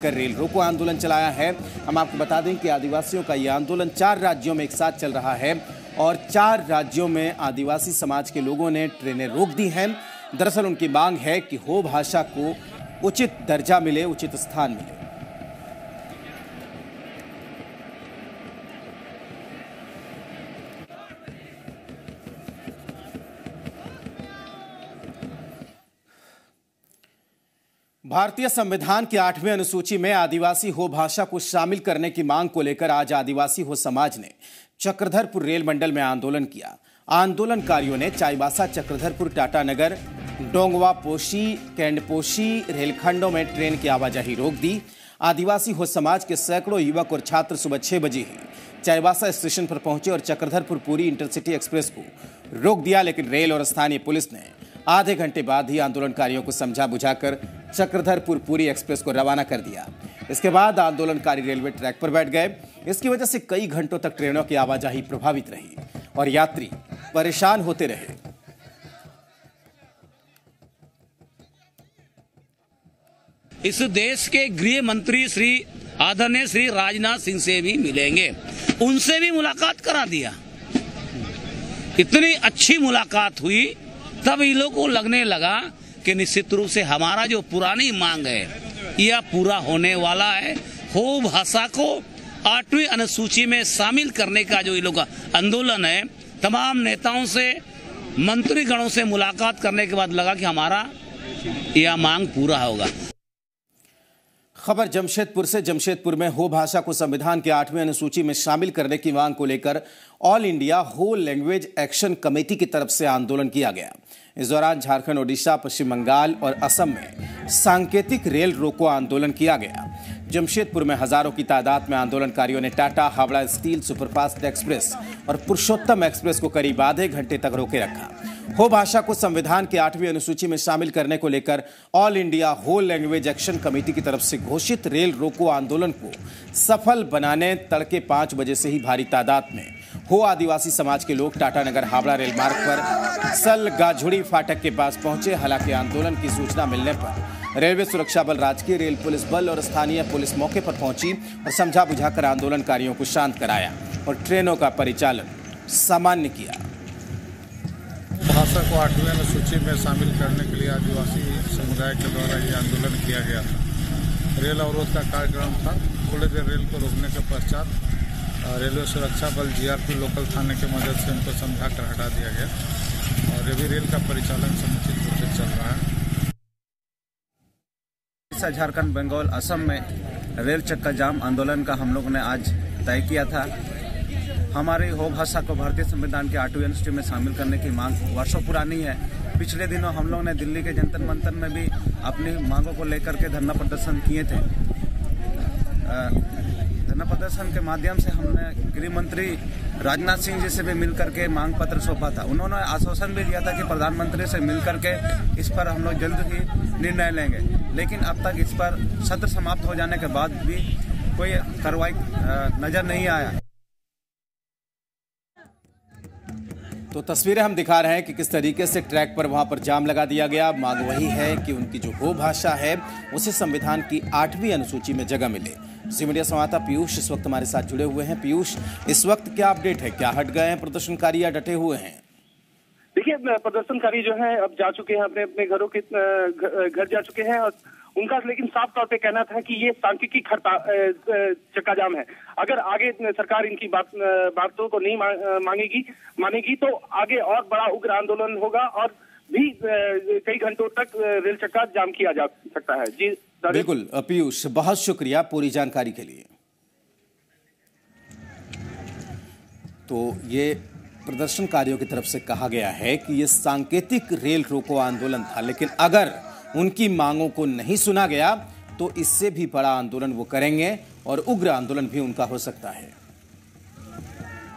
कर रेल रोको आंदोलन चलाया है। हम आपको बता दें कि आदिवासियों का यह आंदोलन 4 राज्यों में एक साथ चल रहा है और 4 राज्यों में आदिवासी समाज के लोगों ने ट्रेनें रोक दी हैं। दरअसल उनकी मांग है कि हो भाषा को उचित दर्जा मिले, उचित स्थान मिले। भारतीय संविधान की 8वीं अनुसूची में आदिवासी हो भाषा को शामिल करने की मांग को लेकर आज आदिवासी हो समाज ने चक्रधरपुर रेल मंडल में आंदोलन किया। आंदोलनकारियों ने चाईबासा, चक्रधरपुर, टाटानगर, डोंगवा पोशी, कैंडपोशी रेलखंडों में ट्रेन की आवाजाही रोक दी। आदिवासी हो समाज के सैकड़ों युवक और छात्र सुबह 6 बजे ही चाईबासा स्टेशन पर पहुंचे और चक्रधरपुर पूरी इंटरसिटी एक्सप्रेस को रोक दिया, लेकिन रेल और स्थानीय पुलिस ने आधे घंटे बाद ही आंदोलनकारियों को समझा बुझाकर चक्रधरपुर पूरी एक्सप्रेस को रवाना कर दिया। इसके बाद आंदोलनकारी रेलवे ट्रैक पर बैठ गए। इसकी वजह से कई घंटों तक ट्रेनों की आवाजाही प्रभावित रही और यात्री परेशान होते रहे। इस देश के गृह मंत्री श्री आदरणीय श्री राजनाथ सिंह से भी मिलेंगे, उनसे भी मुलाकात करा दिया। इतनी अच्छी मुलाकात हुई, तब इन लोगों को लगने लगा कि निश्चित रूप से हमारा जो पुरानी मांग है यह पूरा होने वाला है। हो भाषा को 8वीं अनुसूची में शामिल करने का जो इन लोगों का आंदोलन है, तमाम नेताओं से, मंत्रीगणों से मुलाकात करने के बाद लगा कि हमारा यह मांग पूरा होगा। खबर जमशेदपुर से। जमशेदपुर में हो भाषा को संविधान की 8वीं अनुसूची में शामिल करने की मांग को लेकर ऑल इंडिया हो लैंग्वेज एक्शन कमेटी की तरफ से आंदोलन किया गया। इस दौरान झारखंड, ओडिशा, पश्चिम बंगाल और असम में सांकेतिक रेल रोको आंदोलन किया गया। जमशेदपुर में हजारों की तादाद में आंदोलनकारियों ने Tata, Howrah steel superfast express और पुरुषोत्तम एक्सप्रेस को करीब आधे घंटे तक रोके रखा। हो भाषा को संविधान की 8वीं अनुसूची में शामिल करने को लेकर ऑल इंडिया हो लैंग्वेज एक्शन कमेटी की तरफ से घोषित रेल रोको आंदोलन को सफल बनाने तड़के 5 बजे से ही भारी तादाद में हो आदिवासी समाज के लोग टाटानगर हावड़ा रेल मार्ग पर सलगाझुड़ी फाटक के पास पहुंचे। हालांकि आंदोलन की सूचना मिलने पर रेलवे सुरक्षा बल, राजकीय रेल पुलिस बल और स्थानीय पुलिस मौके पर पहुंची और समझा बुझाकर आंदोलनकारियों को शांत कराया और ट्रेनों का परिचालन सामान्य किया। भाषा को 8वीं अनुसूची में शामिल करने के लिए आदिवासी समुदाय के द्वारा ये आंदोलन किया गया था। रेल अवरोध का कार्यक्रम था। थोड़ी देर रेल को रोकने के पश्चात रेलवे सुरक्षा बल, जीआरपी लोकल थाने की मदद से उनको समझा कर हटा दिया गया और अभी रेल का परिचालन समुचित रूप से चल रहा है। झारखंड, बंगाल, असम में रेल चक्का जाम आंदोलन का हम लोगों ने आज तय किया था। हमारी हो भाषा को भारतीय संविधान के 8वीं अनुसूची में शामिल करने की मांग वर्षों पुरानी है। पिछले दिनों हम लोग ने दिल्ली के जंतर मंतर में भी अपनी मांगों को लेकर के धरना प्रदर्शन किए थे। धरना प्रदर्शन के माध्यम से हमने गृह मंत्री राजनाथ सिंह जी से भी मिलकर के मांग पत्र सौंपा था। उन्होंने आश्वासन भी दिया था कि प्रधानमंत्री से मिलकर के इस पर हम लोग जल्द ही निर्णय लेंगे, लेकिन अब तक इस पर सत्र समाप्त हो जाने के बाद भी कोई कार्रवाई नजर नहीं आया। तो तस्वीरें हम दिखा रहे हैं कि किस तरीके से ट्रैक पर वहां पर जाम लगा दिया गया। मांग वही है कि उनकी जो हो भाषा है उसे संविधान की 8वीं अनुसूची में जगह मिले। जी मीडिया संवाददाता पीयूष इस वक्त हमारे साथ जुड़े हुए हैं। पीयूष, इस वक्त क्या अपडेट है? क्या हट गए हैं प्रदर्शनकारी या डटे हुए हैं? देखिए, प्रदर्शनकारी जो है अब जा चुके हैं, अपने अपने घरों के घर जा चुके हैं और उनका लेकिन साफ तौर पे कहना था कि ये सांख्यिकी चक्का जाम है। अगर आगे सरकार इनकी बातों को नहीं मानेगी तो आगे और बड़ा उग्र आंदोलन होगा और भी कई घंटों तक रेल चक्का जाम किया जा सकता है। जी बिल्कुल पीयूष, बहुत शुक्रिया पूरी जानकारी के लिए। तो ये प्रदर्शनकारियों की तरफ से कहा गया है कि ये सांकेतिक रेल रोको आंदोलन था, लेकिन अगर उनकी मांगों को नहीं सुना गया तो इससे भी बड़ा आंदोलन वो करेंगे और उग्र आंदोलन भी उनका हो सकता है।